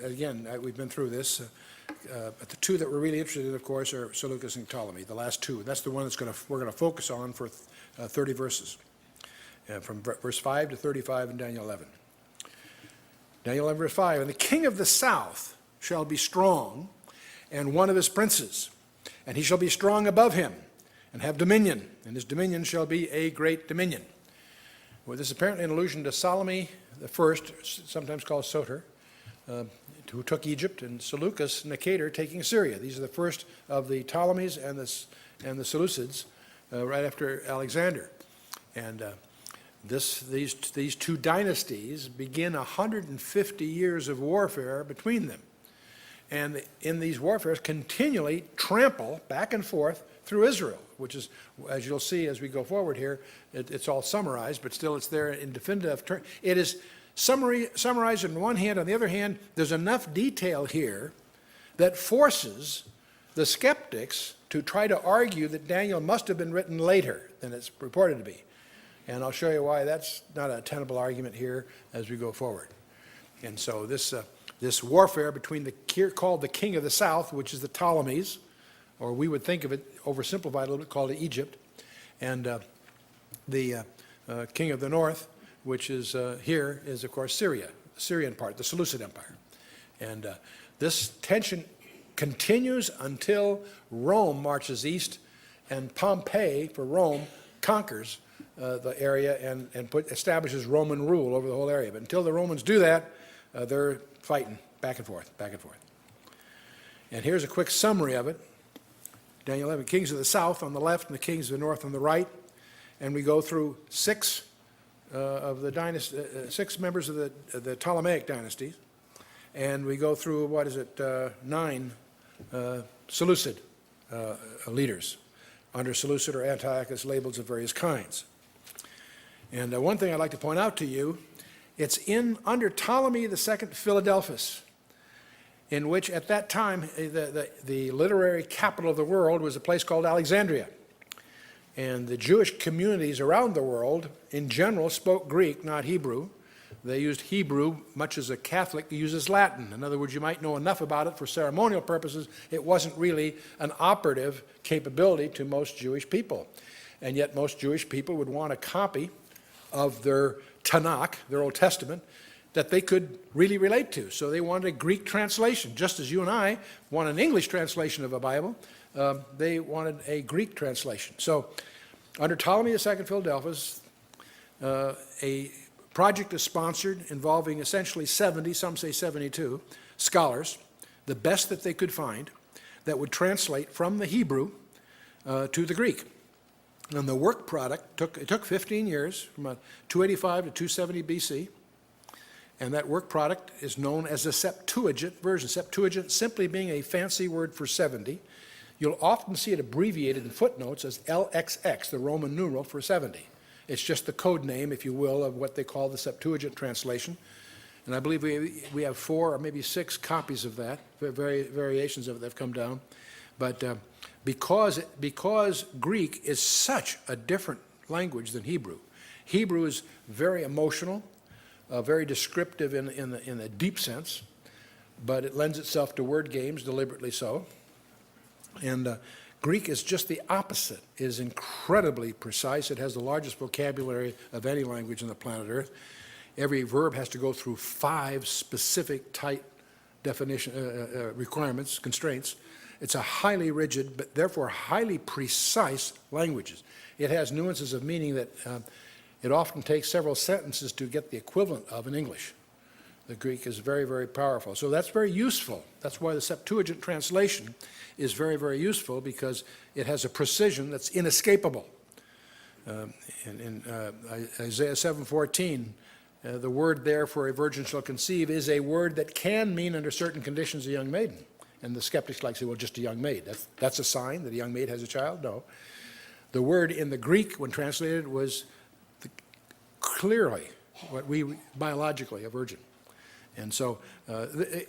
Again, we've been through this, but the two that we're really interested in, of course, are Seleucus and Ptolemy, the last two. And that's the one we're going to focus on for 30 verses, from verse 5 to 35 in Daniel 11. Daniel 11, verse 5, "And the king of the south shall be strong, and one of his princes, and he shall be strong above him, and have dominion, and his dominion shall be a great dominion." Well, this is apparently an allusion to Ptolemy the first, sometimes called Soter, who took Egypt, and Seleucus, Nicator, taking Syria. These are the first of the Ptolemies and the Seleucids, right after Alexander. And these two dynasties begin 150 years of warfare between them. And in these warfares continually trample back and forth through Israel, which is, as you'll see as we go forward here, it's all summarized, but still it's there in definitive terms. It is summarized on one hand. On the other hand, there's enough detail here that forces the skeptics to try to argue that Daniel must have been written later than it's reported to be. And I'll show you why that's not a tenable argument here as we go forward. And so this warfare between called the king of the south, which is the Ptolemies, or we would think of it, oversimplified a little bit, called Egypt, and the king of the north, which is here, is of course Syria, the Syrian part, the Seleucid Empire. And this tension continues until Rome marches east, and Pompey, for Rome, conquers the area and establishes Roman rule over the whole area. But until the Romans do that, they're fighting back and forth, back and forth. And here's a quick summary of it. Daniel 11, kings of the south on the left and the kings of the north on the right. And we go through six members of the Ptolemaic dynasty. And we go through, 9 Seleucid leaders under Seleucid or Antiochus labels of various kinds. And one thing I'd like to point out to you, it's under Ptolemy II Philadelphus, in which at that time the literary capital of the world was a place called Alexandria. And the Jewish communities around the world, in general, spoke Greek, not Hebrew. They used Hebrew much as a Catholic uses Latin. In other words, you might know enough about it for ceremonial purposes. It wasn't really an operative capability to most Jewish people. And yet most Jewish people would want a copy of their Tanakh, their Old Testament, that they could really relate to. So they wanted a Greek translation, just as you and I want an English translation of a Bible. They wanted a Greek translation. So under Ptolemy II Philadelphus, a project is sponsored involving essentially 70, some say 72, scholars, the best that they could find, that would translate from the Hebrew to the Greek. And the work product took 15 years, from 285 to 270 BC. And that work product is known as the Septuagint version. Septuagint simply being a fancy word for 70. You'll often see it abbreviated in footnotes as LXX, the Roman numeral for 70. It's just the code name, if you will, of what they call the Septuagint translation. And I believe we have 4 or maybe 6 copies of that, variations of it that have come down. But because Greek is such a different language than Hebrew, Hebrew is very emotional, very descriptive in a deep sense, but it lends itself to word games, deliberately so. And Greek is just the opposite. It is incredibly precise. It has the largest vocabulary of any language on the planet Earth. Every verb has to go through 5 specific tight definition requirements, constraints. It's a highly rigid, but therefore highly precise language. It has nuances of meaning that it often takes several sentences to get the equivalent of in English. The Greek is very, very powerful. So that's very useful. That's why the Septuagint translation is very, very useful, because it has a precision that's inescapable. In Isaiah 7:14, the word there for a virgin shall conceive is a word that can mean under certain conditions a young maiden. And the skeptics like to say, well, just a young maid. That's a sign that a young maid has a child? No. The word in the Greek, when translated, was clearly what we biologically a virgin. And so the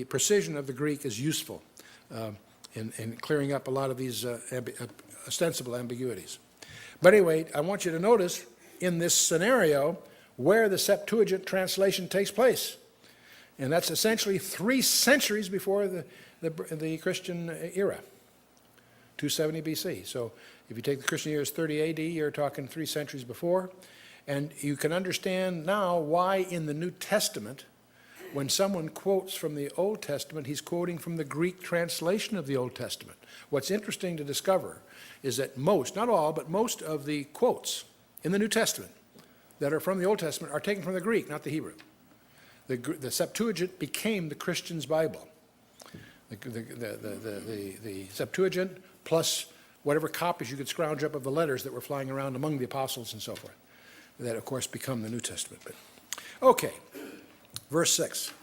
precision of the Greek is useful in clearing up a lot of these ostensible ambiguities. But anyway, I want you to notice in this scenario where the Septuagint translation takes place. And that's essentially 3 centuries before the Christian era, 270 BC. So if you take the Christian year as 30 AD, you're talking 3 centuries before. And you can understand now why in the New Testament, when someone quotes from the Old Testament, he's quoting from the Greek translation of the Old Testament. What's interesting to discover is that most, not all, but most of the quotes in the New Testament that are from the Old Testament are taken from the Greek, not the Hebrew. The Septuagint became the Christian's Bible. The Septuagint plus whatever copies you could scrounge up of the letters that were flying around among the apostles and so forth. That, of course, become the New Testament. But, okay, verse 6.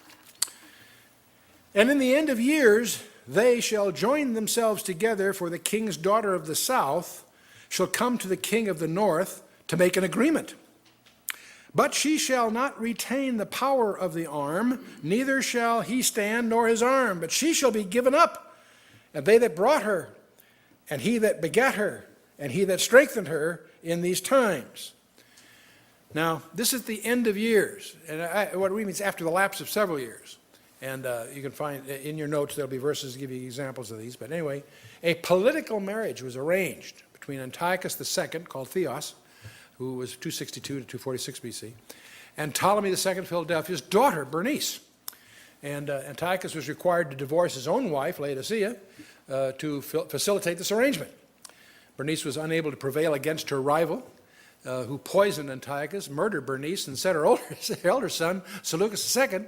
And in the end of years, they shall join themselves together, for the king's daughter of the south shall come to the king of the north to make an agreement. But she shall not retain the power of the arm, neither shall he stand nor his arm, but she shall be given up, and they that brought her, and he that begat her, and he that strengthened her in these times. Now, this is the end of years, and what it means after the lapse of several years. And you can find in your notes, there'll be verses to give you examples of these. But anyway, a political marriage was arranged between Antiochus II, called Theos, who was 262 to 246 BC, and Ptolemy II, Philadelphia's daughter, Bernice. And Antiochus was required to divorce his own wife, Laodicea, to facilitate this arrangement. Bernice was unable to prevail against her rival, who poisoned Antiochus, murdered Bernice, and set her elder son, Seleucus II,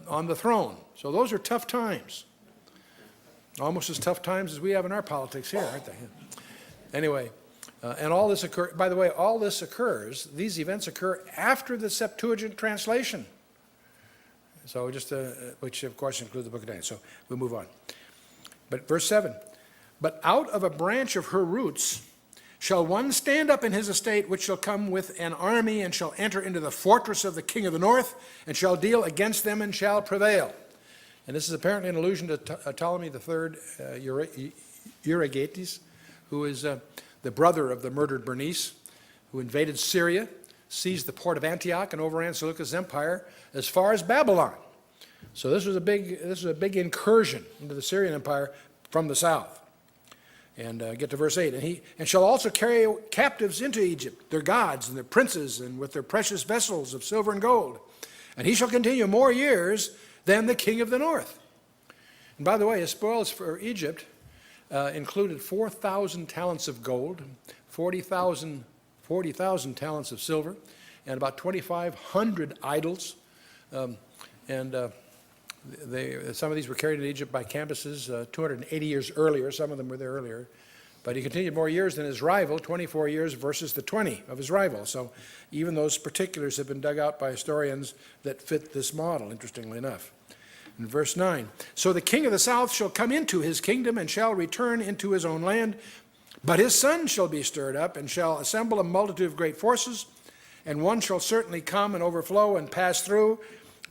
on the throne. So those are tough times. Almost as tough times as we have in our politics here, aren't they? Anyway, and all this occurs, by the way, all this occurs, these events occur after the Septuagint translation. So just, which of course includes the book of Daniel. So we'll move on. But verse 7, but out of a branch of her roots shall one stand up in his estate, which shall come with an army, and shall enter into the fortress of the king of the north, and shall deal against them, and shall prevail. And this is apparently an allusion to Ptolemy III, Euergetes, who is the brother of the murdered Bernice, who invaded Syria, seized the port of Antioch, and overran Seleucus' empire as far as Babylon. So this was a big incursion into the Syrian empire from the south. And get to verse 8. And shall also carry captives into Egypt, their gods and their princes, and with their precious vessels of silver and gold. And he shall continue more years than the king of the north. And by the way, his spoils for Egypt included 4,000 talents of gold, 40,000 talents of silver, and about 2,500 idols. Some of these were carried to Egypt by Cambyses 280 years earlier. Some of them were there earlier. But he continued more years than his rival, 24 years versus the 20 of his rival. So even those particulars have been dug out by historians that fit this model, interestingly enough. In verse 9, so the king of the south shall come into his kingdom and shall return into his own land, but his son shall be stirred up and shall assemble a multitude of great forces, and one shall certainly come and overflow and pass through.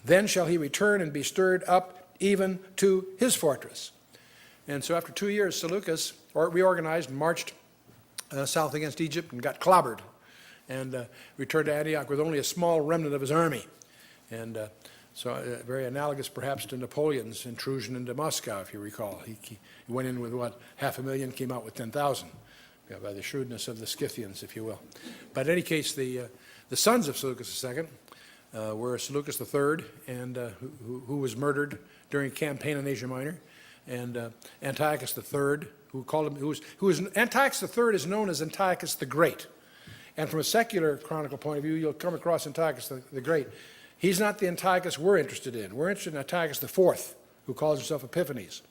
Then shall he return and be stirred up even to his fortress. And so after 2 years, Seleucus reorganized and marched south against Egypt and got clobbered, and returned to Antioch with only a small remnant of his army. And so very analogous perhaps to Napoleon's intrusion into Moscow, if you recall. He went in with, 500,000, came out with 10,000, by the shrewdness of the Scythians, if you will. But in any case, the sons of Seleucus II were Seleucus III, and who was murdered during a campaign in Asia Minor, and Antiochus III, Antiochus III is known as Antiochus the Great. And from a secular chronicle point of view, you'll come across Antiochus the Great. He's not the Antiochus we're interested in. We're interested in Antiochus IV, who calls himself Epiphanes.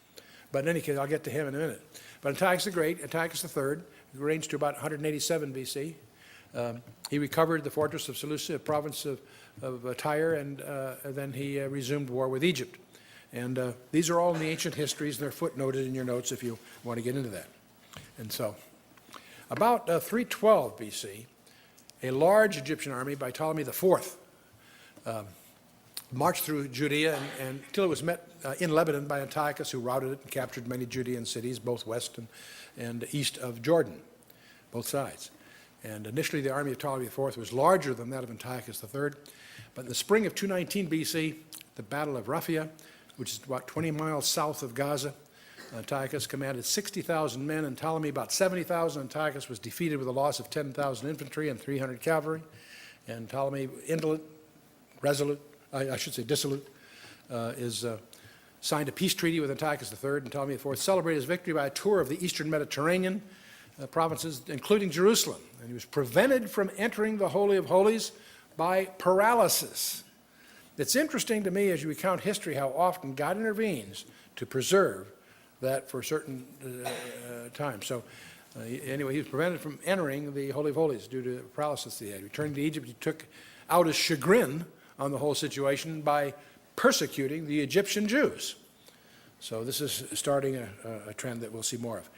But in any case, I'll get to him in a minute. But Antiochus the Great, Antiochus III, who reigned to about 187 BC, he recovered the fortress of Seleucia, province of Tyre, and then he resumed war with Egypt. And these are all in the ancient histories, and they're footnoted in your notes if you want to get into that. And so, about 312 BC, a large Egyptian army by Ptolemy IV marched through Judea until it was met in Lebanon by Antiochus, who routed it and captured many Judean cities, both west and east of Jordan, both sides. And initially, the army of Ptolemy IV was larger than that of Antiochus III. But in the spring of 219 BC, the Battle of Raphia, which is about 20 miles south of Gaza, Antiochus commanded 60,000 men and Ptolemy about 70,000. Antiochus was defeated with a loss of 10,000 infantry and 300 cavalry. And Ptolemy, indolent, resolute, dissolute, signed a peace treaty with Antiochus III, and Ptolemy IV celebrated his victory by a tour of the eastern Mediterranean provinces, including Jerusalem. And he was prevented from entering the Holy of Holies by paralysis. It's interesting to me as you recount history how often God intervenes to preserve that for certain times. So anyway, he was prevented from entering the Holy of Holies due to paralysis he had. Returning to Egypt, he took out his chagrin on the whole situation by persecuting the Egyptian Jews. So this is starting a trend that we'll see more of.